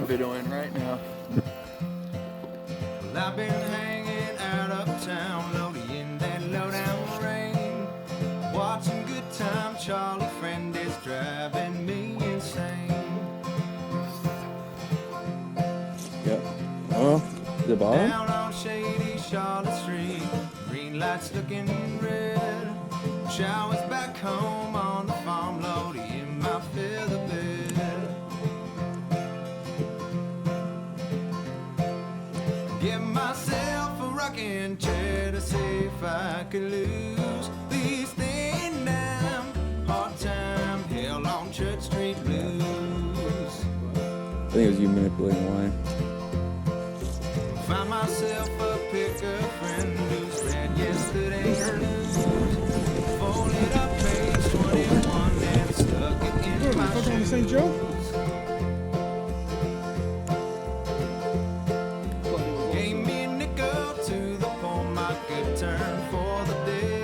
videoing right now. Well, I've been hanging out uptown, loading in that lowdown rain, watching Good Time Charlie, friend is driving me insane. Yep. Oh, the bottom? Down on shady Charlotte Street, green lights looking red. Showers back home on the farm, loading in my feather bed. Give myself a rocking chair to see if I could lose these thin down hard time hell on Church Street blues. I think it was you manipulating line. Find myself a picker friend who's read yesterday's news. Folded up page 21 and stuck it in my Fucking on the shoes. St. Joe? Gave me a nickel to the poor market turn for the day.